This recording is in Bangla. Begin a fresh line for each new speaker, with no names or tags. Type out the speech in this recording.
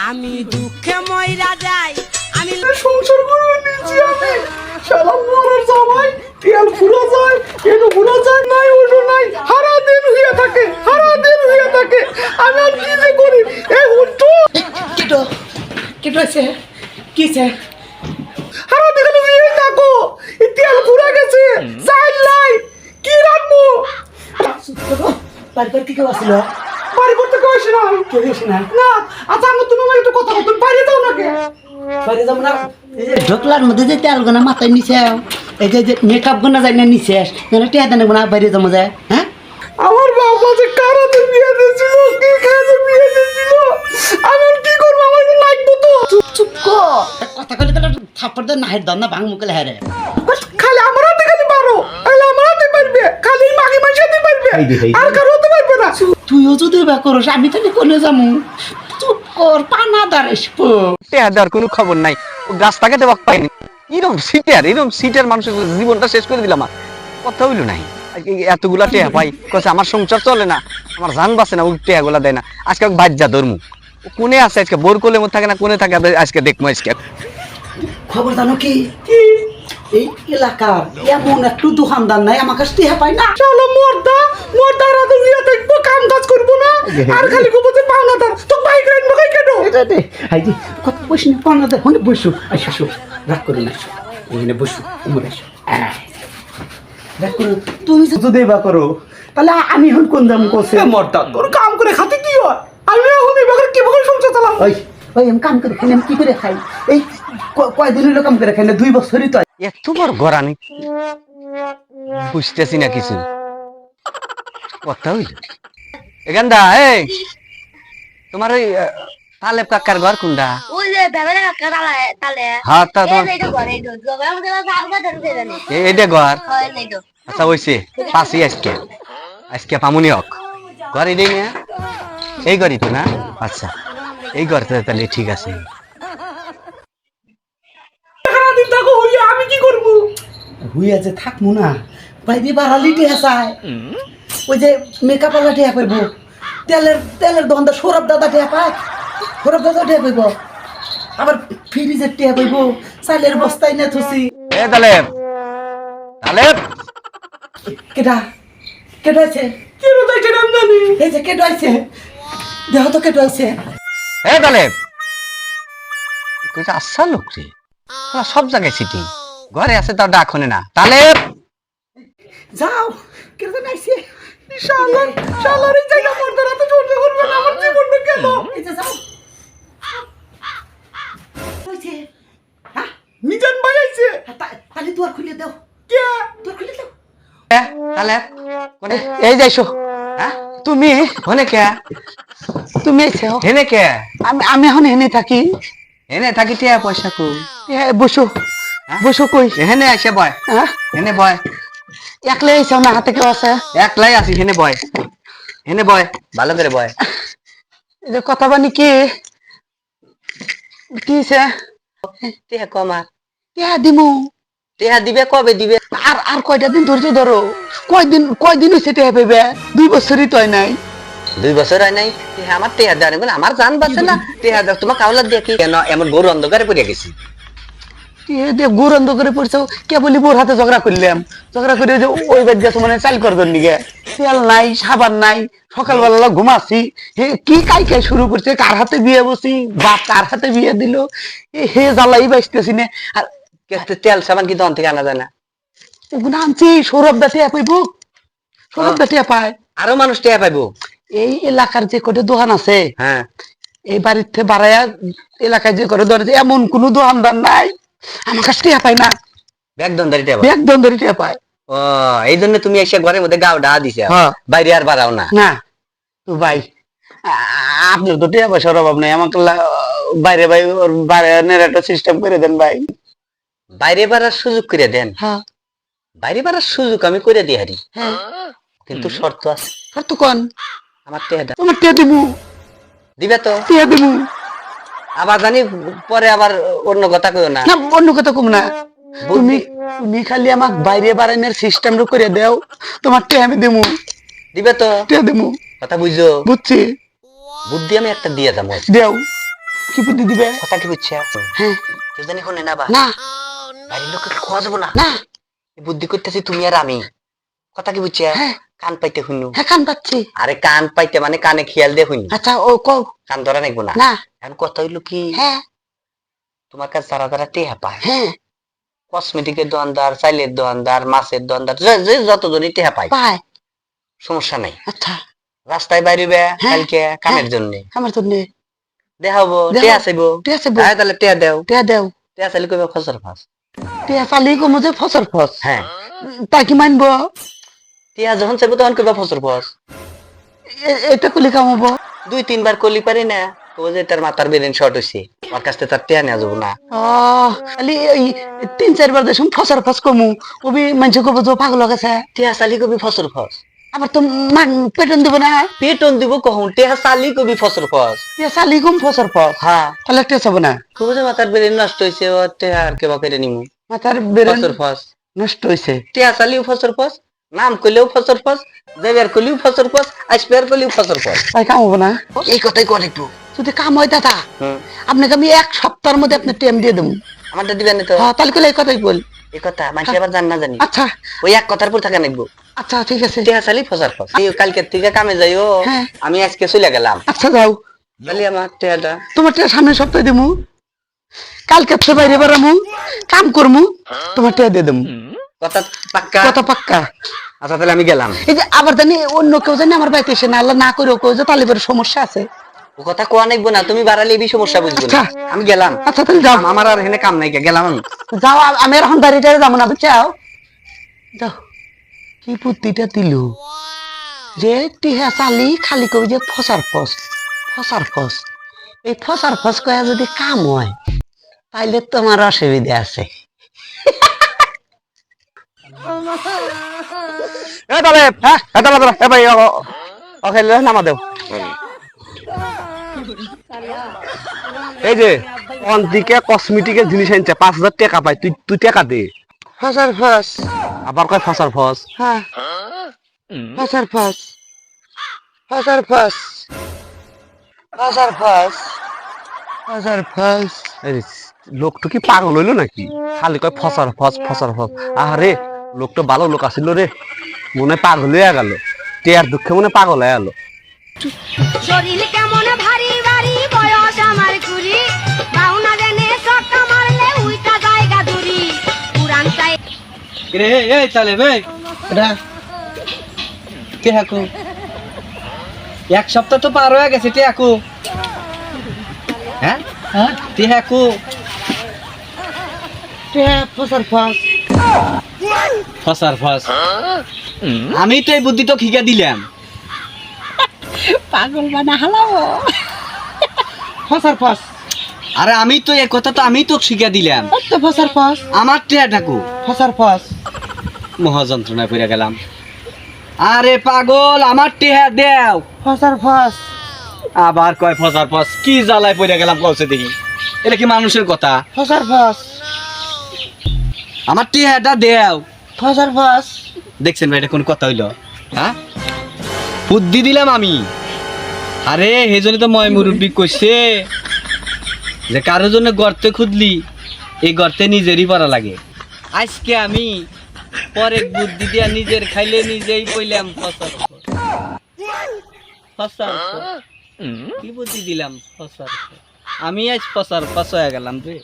আমি দুঃখে ময়রা যাই আমি
সংসার করে নিয়েছি আমি শালা মরার জামাই তেল ফুরা যায় কেন ফুরা যায় নাই ওঠো নাই সারা দিন হইয়া থাকে আমি আর কি যে করি এই উঠো
কেটো কেটো আছে কিছে
সারা দিন হইয়া থাকো এই তেল ফুরা গেছে চাই লাই কি রাখবো
বাড়ি কি কেউ আসছিল
বাড়ি করতে কেউ আসে না
কেউ এসে না
না আচ্ছা আমি তুমি আমার একটু কথা বলতে বাইরে যাও না কে
বাড়ি যাবো না এই যে ঢোকলার মধ্যে যে তেল গোনা মাথায় নিচে এই যে মেকআপ গোনা যায় না নিচে টিয়া দেন না বাইরে যাবো যায় হ্যাঁ
আমার বাবা যে কারাতে বিয়ে দিয়েছিল কি কাজে বিয়ে দিয়েছিল আমি আর কি করবো আমার লাগবো তো
চুপ কর কথা কইলে তো থাপ্পড় দে না হেড দাও না ভাঙ মুখলে হারে
খালি আমার হাতে খালি মারো তাহলে আমার হাতে পারবে খালি মাগি মাঝে হাতে পারবে আর কারো হতে পারবে না
তুইও যদি বা করস আমি তো কোনে যামু চুপ কর পানা দাঁড়াইস
দেওয়ার কোনো খবর নাই ও গাছটাকে দেওয়া পাইনি এরকম সিটের মানুষের জীবনটা শেষ করে দিলাম আমার কথা হইলো নাই এতগুলা টেহা পাই কছে আমার সংসার চলে না আমার জান বাঁচে না ওই টেহা গুলা দেয় না আজকে বাজ্যা ধর্ম কোনে আছে আজকে বোর কোলের মধ্যে থাকে না কোনে থাকে আজকে দেখবো আজকে
খবর জানো কি এই এলাকার এমন একটু দোকানদার নাই আমার কাছে টিহা পাই না
চলো মোরদা রাতে বিয়ে দেখবো কাম কাজ করবো না আর খালি গোবো যে পাওনা তার তো বাইক রাখবো কই কেন
এটা দে হাই জি কত বসি না পানা দে হনে বসু আইসো শো রাগ করে না এখানে বসু উমর আইসো রাগ করে তুমি যদি বা করো তাহলে আমি হন কোন দাম কোসে
মোরদা তোর কাম করে খাতে কি হয় আমি এখন এই বাগান কি বকল সংসার চালাম
ওই ওই আমি কাম করে খাই আমি কি করে খাই এই কয়দিন হলো কাম করে খাই না 2 বছরই তো
এত বড় গড়ানি বুঝতেছি না কিছু কথা হইল এখানটা এই তোমার ওই তালেব কাকার ঘর কোনটা
ওই যে বেবেলে কাকা তালে
হ্যাঁ তা তোমার
এই তো ঘরে তো জবে আমাদের কাকা ধরে জানি
এইটা ঘর
হয় এই তো
আচ্ছা হইছে পাশে আজকে পামুনি হক ঘর এটাই না এই ঘরই তো না আচ্ছা এই ঘরটা তাহলে ঠিক আছে
সারাদিন থাকো হইয়া আমি কি করবো
হুই আছে থাকমু না বাইরে বাড়ালি টিহা চাই ওই যে মেকআপ আলা টিহা পাইব তেলের দোকানদার সৌরভ দাদা টিহা পায় সৌরভ দাদা টিহা পাইব আবার ফ্রিজের টিহা পাইব চালের বস্তায় না থুসি
এ তালেব তালেব
কেটা কেটা আছে
কি রোদাইছে নাম জানি
এই যে কেটা আছে দেহ তো কেটা আছে
এ তালেব কইটা আচ্ছা লোক রে ওরা সব জায়গায় সিটিং ঘরে আছে তাও ডাকনে না তালেব
যাও কেটা নাইছে
শালার এই জায়গা মোরদা রাতে সহ্য করবে না আমার জীবনটা গেল
এই যে যাও হইছে হ্যাঁ
মিজান ভাই আইছে
তাহলে দুয়ার খুলে দাও
কে
দুয়ার খুলে দাও
তালেব কোনে এই যাইছো হ্যাঁ তুমি কোনে কে
তুমি আইছো
হেনে কে
আমি এখন এনে থাকি
হেনে থাকি টিয়া পয়সা কো
বসো বসো কই
হেনে আইসে বয়
হ্যাঁ
হেনে বয়
একলাই আইছো না হাতে কেউ আছে
একলাই আছি হেনে বয় ভালো করে বয়
এই যে কথা বানি কি কিছে
টিয়া কমা
কে দিমু
টিয়া দিবে কবে দিবে
আর কয়টা দিন ধৈর্য ধরো কয়দিন হইছে টেহা পাইবে 2 বছরই তো হয় নাই
2 বছর হয় নাই টিয়া আমার টিয়া দেওয়া নেই আমার জান বাঁচে না টিয়া দাও তোমার কাউলা দিয়ে কি কেন এমন গরু অন্ধকারে পড়ে গেছি
গুরন্দ করে পড়ছো কে বলি বোর হাতে ঝগড়া করলাম ঝগড়া করে যে ওই বাদ গেছো মানে চাল করবেন নিগে তেল নাই সাবান নাই সকালবেলা ঘুমাচ্ছি কি কাই শুরু করছে কার হাতে বিয়ে বসি বাপ কার হাতে বিয়ে দিল হে জ্বালাই বাঁচতেছি না আর
তেল সাবান কি দন থেকে আনা যায় না
ওগুলো আনছি সৌরভ দাটিয়া পাইব সৌরভ দাটিয়া পায়
আরো মানুষ টিয়া পাইবো
এই এলাকার যে কটা দোকান আছে
হ্যাঁ
এই বাড়িতে বাড়াইয়া এলাকায় যে করে দোকান আছে এমন কোন দোকানদার নাই আমার কাছে টিয়া পায় না
ব্যাগদন্দারি টিয়া
ব্যাগ দন্দরি টিয়া পায়
ও এই জন্য তুমি এসে ঘরের মধ্যে গাও ডা দিছে
হ্যাঁ।
বাইরে আর বাড়াও না
না তো ভাই আপনার তো টিয়া পয়সার অভাব নেই আমাকে বাইরে ভাই ওর বাইরে একটা সিস্টেম করে দেন ভাই
বাইরে বাড়ার সুযোগ করে দেন
হ্যাঁ
বাইরে বাড়ার সুযোগ আমি করে দিই হারি
হ্যাঁ
কিন্তু শর্ত আছে
আর তো কোন
আমার টিয়া দাও
তোমার টিয়া দিমু
দিবে তো
টিয়া দিমু
আবার জানি পরে আবার অন্য কথা কইও না
না অন্য কথা কম না তুমি তুমি খালি আমাকে বাইরে বাড়ানোর সিস্টেম করে দাও তোমার টিয়া আমি দিমু
দিবে তো
টিয়া দিমু
কথা বুঝছো
বুঝছি
বুদ্ধি আমি একটা দিয়ে যাবো
দেও কি বুদ্ধি দিবে?
কথা কি বুঝছে?
হ্যাঁ।
কেউ জানি শুনে না বা
না
বাড়ির লোককে খোয়া যাবো না।
না।
এই বুদ্ধি করতেছি তুমি আর আমি। কথা কি বুঝছে?
হ্যাঁ।
কান পাইতে শুনু।
হ্যাঁ কান পাচ্ছি।
আরে কান পাইতে মানে কানে খেয়াল দিয়ে শুনি।
আচ্ছা ও কও।
কান ধরা নাকবো না।
না।
এখন কথা হইলো কি,
হ্যাঁ
তোমার কাছে যারা যারা টেহা পায়,
হ্যাঁ
কসমেটিকের দোকানদার, চাইলের দোকানদার, মাছের দোকানদার, যে যতজনই টেহা পায়
পায়।
সমস্যা নাই।
আচ্ছা
রাস্তায় বাইরিবে
হ্যাঁ।
কালকে কামের জন্য
আমার তো নেই।
দেখাবো,
দেখাও।
টেহা চাইবো।
ঠিক আছে
হ্যাঁ, তাহলে টেহা দেও।
টিয়া দেও।
টেহা চাইলে কইবা ফসর ফাস।
টিয়া চালি কমো যে ফসর ফস।
হ্যাঁ,
তাই কি মানবো?
টেহা যখন চাইবো তখন কইবা ফসর ফস।
এটা করলে কামাবো?
2-3 বার কলি পারি না, কইবো যে তার মাথার বেরেন শর্ট হইছে, ওর কাছ থেকে তার টেহা নেওয়া যাবো না।
খালি এই 3-4 বার দেখুন ফসর ফস কমু ওবি মানুষ কব যে পাগল গেছে।
টেহা চালি কবি ফসর ফস।
আবার তো মান পেটন দিব না।
পেটন দিব কখন, টেহা চালি কবি ফসর ফস।
টিয়া চালি কম ফসর ফস।
হ্যাঁ,
তাহলে টিয়া চাবো না।
কইবো যে মাথার বেরেন নষ্ট হইছে, ও টেহা আর কেবা করে নিমু।
মাথার বেরেন
ফসর ফস।
নষ্ট হইছে।
টেহা চালিও ফসর ফস, নাম কইলেও ফসর ফস, যাইবার কইলেও ফসর ফস, আসবার কইলেও ফসর ফস।
তাই কামাবো না।
এই কথাই কর একটু।
যদি কাম হয় দাদা
হুম,
আপনাকে আমি 1 সপ্তাহের মধ্যে আপনার টিএম দিয়ে দেবো।
আমারটা দিবেন না তো?
হ্যাঁ তাহলে কইলে এই কথাই বল।
এই কথা মানুষ আবার জান না জানি,
আচ্ছা
ওই এক কথার পর থাকা নাকবো।
আচ্ছা ঠিক আছে।
টেহা চালি ফসর ফস। এই কালকের থেকে কামে যাইও,
হ্যাঁ।
আমি আজকে চলে গেলাম।
আচ্ছা যাও।
তাহলে আমার টেহাটা
তোমার টিয়া সামনের সপ্তাহে দেবো। কালকে তো বাইরে বেড়ামু কাম করমু তোমার টিয়া দিয়ে দেবো।
কথা পাক্কা?
কথা পাক্কা।
আচ্ছা তাহলে আমি গেলাম।
এই যে আবার জানি অন্য কেউ জানি আমার বাড়িতে এসে না আল্লাহ না করে কেউ যে তাহলে এবার সমস্যা আছে।
ও কথা কোয়া নাকবো না, তুমি বাড়ালে এই সমস্যা বুঝবো না।
আচ্ছা।
আমি গেলাম।
আচ্ছা তাহলে যাও।
আমার আর এখানে কাম নাই, গেলাম আমি।
যাও আমি এখন বাড়িটারে যাবো না বুঝছাও। যাও কি বুদ্ধিটা দিল যে টিহা চালি খালি কবি যে ফসার ফস ফসার ফস। এই ফসার ফস কয়া যদি কাম হয় তাইলে তোমার অসুবিধা আছে।
এ তাহলে হ্যাঁ, এ তাহলে এ ভাই ওকে নামা দেও। এই যে অন্তিকে কসমেটিকের জিনিস আনছে, 5,000 টাকা পাই, তুই টাকা দে।
ফসার ফস।
আবার কয় ফসার ফস।
হ্যাঁ ফসার ফস ফসার ফস ফসার ফস ফসার ফস।
এই লোকটা কি পাগল হইলো নাকি? খালি কয় ফসার ফস ফসার ফস। আরে লোকটা ভালো লোক আছিল রে, মনে পাগল হয়ে গেল, টেয়ার দুঃখে মনে পাগল হয়ে গেল।
শরীর কেমন ভারী ভারী বয়স আমার কুড়ি বাউনা দেনে চক্কা মারলে উইটা জায়গা দূরি পুরান চাই
রে এই তাহলে ভাই
এটা
টেহাকু 1 সপ্তাহ তো পার হয়ে গেছে। টেহাকু হ্যাঁ
হ্যাঁ
টেহাকু
টিহা ফসার ফস।
ফসার ফস। আমি তো এই বুদ্ধি তো খিকা দিলাম।
পাগল বানা হালাও ফসার ফস।
আরে আমি তো এই কথা তো আমি তো শিখা দিলাম।
তো ফসার ফস
আমার টেহাটাকু
ফসার ফস।
মহাযন্ত্রণায় পড়ে গেলাম। আরে পাগল আমার টেহা দেও।
ফসার ফস।
আবার কয় ফসার ফস। কি জ্বালায় পড়ে গেলাম কলসে দেখি, এটা কি মানুষের কথা?
ফসার ফস
আমার টেহাটা দেও।
ফসার ফস।
দেখছেন ভাই এটা কোন কথা হইলো? হ্যাঁ বুদ্ধি দিলাম আমি। আরে সেই জন্য তো ময় মুরব্বী কইছে যে কারো জন্য গর্তে খুদলি এই গর্তে নিজেরই পড়া লাগে। আজকে আমি পরে বুদ্ধি দিয়া নিজের খাইলে নিজেই কইলাম ফসার ফস। ফসার ফস। কি বুদ্ধি দিলাম? ফসার ফস। আমি আজ ফসার ফস হয়ে গেলাম রে।